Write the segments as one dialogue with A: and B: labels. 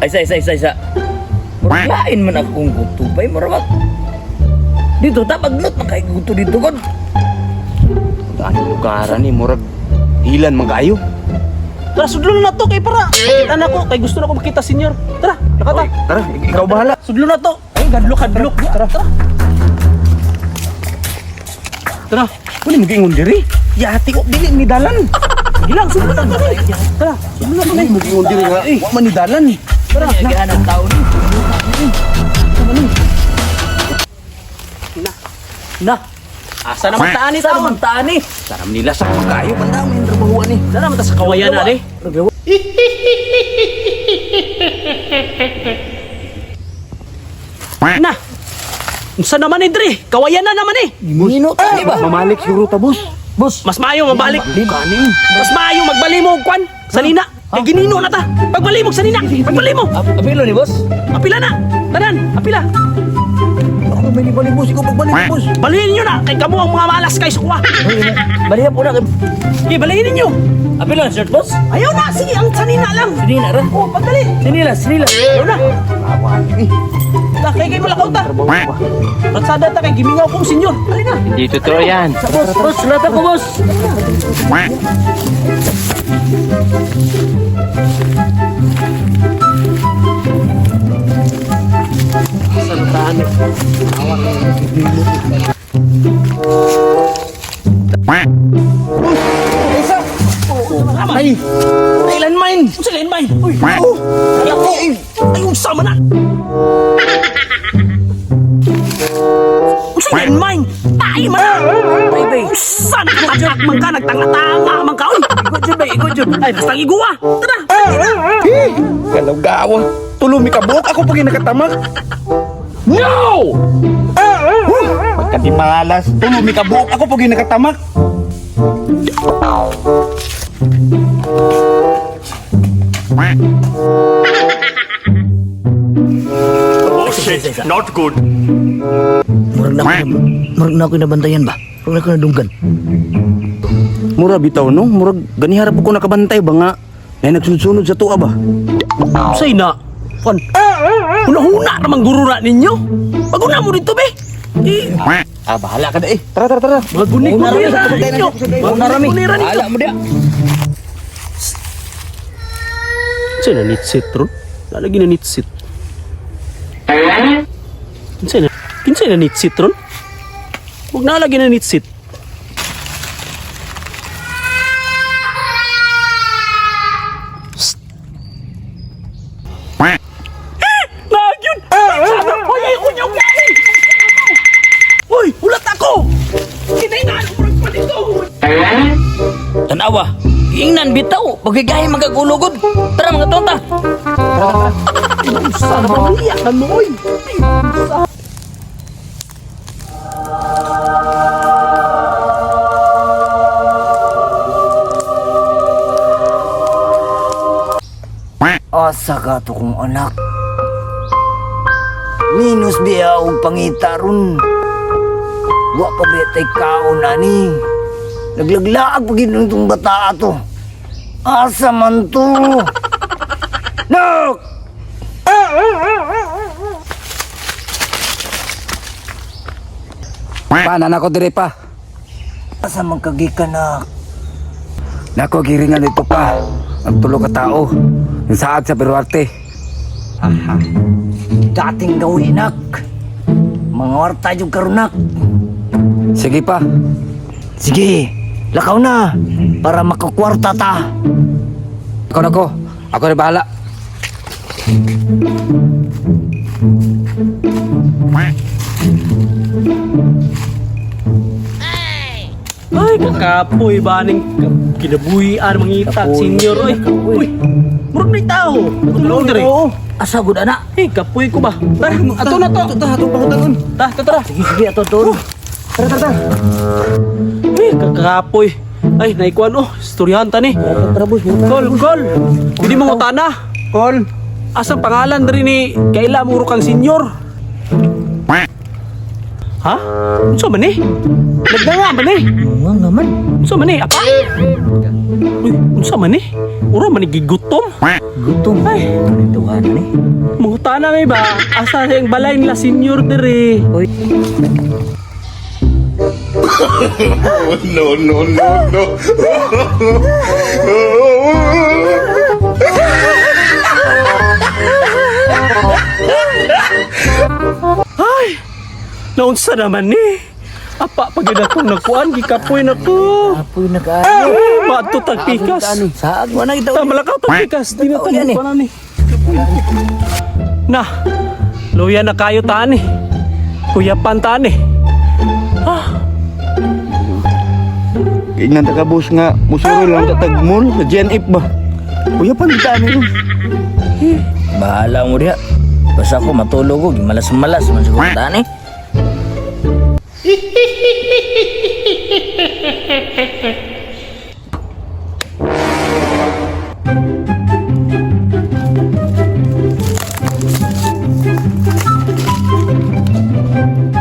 A: Isa. Murayain man akong gutubay, marawat. Dito, tapagnot na kay guto dito, God.
B: Ano lugaran ni murag hilan magayo.
C: Tara, sudlo na to kay para. Kita na ko, kay gusto na ko makita senyor. Tara, nakata.
B: Tara, ikaw bahala.
C: Sudlo na to. Ay, kadlok. Tara. Tara.
B: Kuni mogingon diri. Yati ko dili ni dalan.
C: Gilang, sudlo na to. Tara, sudlo na to.
B: Kuni mogingon diri nga. Wa man ni dalan.
C: Tara,
A: Nagahan ng tao ni.
C: na. Asa naman taan ni
A: Sa
C: taon?
A: naman taan ni.
B: Saram nila sa pagkayo pandami ang trabahuan ni.
C: Sana naman ta sa kawayan na ni. Na. Unsa naman ni Dre? Kawayan na naman eh.
A: Mino tani ba?
B: Mamalik siguro ta, boss.
A: Boss,
C: Mas maayo mabalik.
B: Kanin.
C: Mas maayo magbalimog kwan. Sanina. Kay ginino na ta. Pagbalimog sanina. Pagbalimog.
A: apilo ni boss.
C: Apila na. Tanan, apila.
B: Ako may ni balik, boss. Ikaw pagbalik, boss.
C: Balihin niyo na kay kamo ang mga malas kay sukwa.
A: Balihan po na.
C: Sige, balihin niyo.
A: Apilo na, shirt boss.
C: Ayaw na, sige, ang sanina lang.
A: Sini na rin.
C: Oh, pagdali.
A: Sinila.
C: Ayaw na. Ta, kay malakaw ta. Ratsada ta kay gimingaw kong senyor. Dali na.
B: Hindi totoo yan.
A: Boss, sulatan ko, boss.
C: Salutaan eh.
B: Ay, kailan mine?
C: Unsa lain bay? Uy. Ay, unsa man na? Unsa lain bay? Tay man.
A: Bay.
C: Unsa na katak man ka nagtanga-tanga man ka? Uy.
A: Ikot jud.
C: Ay, basta iguwa. Tara.
B: Galaw-gawa. Tulumi ka, buhok. Ako pag nakatamak. No! Pagka di malas, tulumi ka, buhok. Ako pag nakatamak.
D: Oh shit, not good.
A: Murag na ako nabantayan ba? Murag na ako nadunggan.
B: Mura bitaw, no? Murag ganiharap ko nakabantay ba nga? Ay nagsunod sa tuwa ba?
C: Say na. Kon. Huna-huna naman guro na ninyo. Pag-una mo dito, be.
B: Bahala ka na eh. Tara.
C: Magunik-gunira ninyo. Magunik-gunira ninyo.
A: Ala mo dia.
C: Kinsay na nitsit ron? Lalagi na nitsit. Kinsay na nitsit ron? Huwag nalagi na nitsit. Nagyun! Hoy, ay, unyaw gani! Hoy, ulat ako! Kinainaan ko rin pa dito!
A: Tanawa. Ingnan bitaw. Pagkigay magagulugod. Tara mga tonta.
C: Saan ba niya ka mo, oy?
E: Asa ka to kong anak. Minus biya og pangita ron. Wa pa betay kaon ani. Naglaglaag pa gid itong bata ato. Asa man to? No!
B: Panan ako dire pa.
E: Asa man kagikan na?
B: Nako giringan ito pa. Ang tulo ka tao. Yung saad sa Peruarte.
E: Aha. Dating gawin nak. Mga warta yung karunak.
B: Sige pa.
E: Sige, lakaw na para makakwarta ta.
B: Ako na ko. Ako na bahala.
C: Ay, kakapoy ba ning kinabuhian mangita, senyor, oy. Uy, murag na tao. Tulong dire.
A: Asa gud ana?
C: Eh, kapoy ko ba? Tara, ato na to.
B: Ato pangutangon.
C: Tara.
A: Sige ato to.
B: Tara.
C: Eh, kakapoy. Ay, naikuan oh, istoryahan ta ni. Kol. Hindi mo utana.
B: Kol.
C: Asang pangalan dari ni kaila mo kang senyor? Ha? Unsa man ni? Nagdanga man ni?
A: Nga nga man.
C: Unsa man ni? Apa? Uy, unsa man ni? Ura man ni gigutom.
A: Gutom.
C: Ay,
A: Tuhan ni.
C: mangutana may ba? Asa yung balay nila senior dere?
A: Uy.
D: No, no, no, no.
C: Ay, naunsa naman ni? Apa pag akong nakuan gikapoy na ko.
A: Apoy na kaayo.
C: Bato tagpikas.
A: Saag mo na kita.
C: Ta malakaw tagpikas. Di na
A: Oh, yan
C: tayo
A: eh.
C: pa na ni. Na, luya na kayo taan eh. Kuya pantaan eh.
B: Ingnan ta ka boss nga musuro lang ta tagmol sa GNF ba. Kuya pa nita ni.
A: Bahala mo diha. Basta ako matulog ko, malas-malas man siguro tani.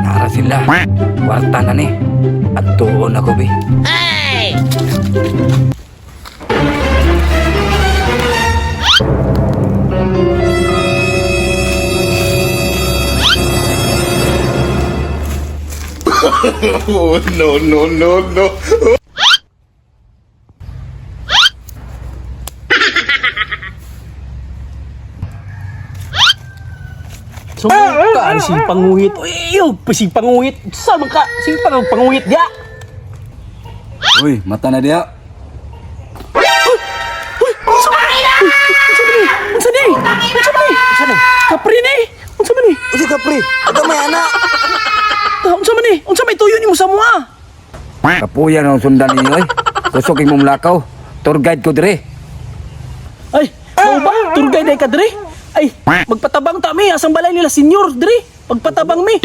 E: Nara sila. Kwarta na ni. At tuon ako, be.
D: Oh, no, no, no, no.
C: Sumuka si panguhit. Uy, si panguhit. Sa man ka? Si panguhit ya.
E: Uy, mata na dia.
C: Unsa ni? Unsa ni? Kapri ni. Unsa man ni?
B: Usi ka pre. Aga may ana.
C: Unsa man ni? Unsa may tuyo nimo sa mua?
E: Kapuyan ang sundan ninyo, eh. Kusok imong lakaw. Tour guide ko dire.
C: Ay, mau ba? Tour guide ay ka dre? Ay, magpatabang ta mi asang balay nila senior dre. Pagpatabang mi.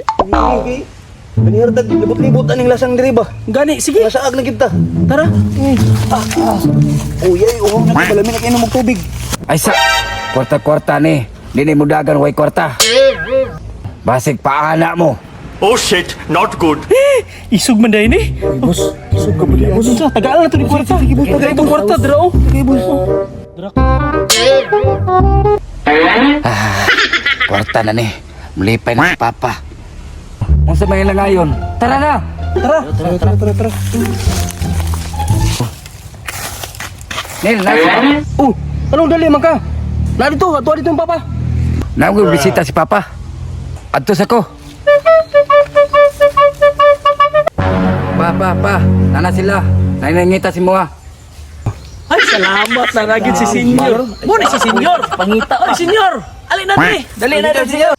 B: Ganihar tag libot-libot aning lasang diri ba.
C: Gani, sige.
B: Nasaag na kita.
C: Tara.
B: Uyay, uhaw na balami na kainom og tubig.
E: Ay sa, kwarta-kwarta ni. Dini mo dagan way kwarta. Basig paana mo.
D: Oh shit, not good.
C: Isog man dai ni.
B: Boss, isog ka bali.
C: Boss, unsa tagaan na to ni kwarta. Sige, boss, tagaan itong kwarta dra oh. Sige, boss.
E: Kwarta na ni. Mulipay na si Papa. Unsa may langayon? Tara na.
B: Tara.
E: Nil, nasa.
C: Oh, anong dali man ka? Na dito, ato dito yung papa.
E: Nangul bisita si Papa. Adtos ako. Pa. Nana sila. Nainangita si Mua.
C: Ay, salamat na ragid si senior. Muna si senior.
A: Pangita.
C: Ay, senior. Alin na ni. Dali na senior.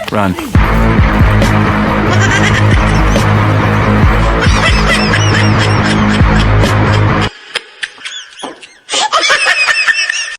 B: Run.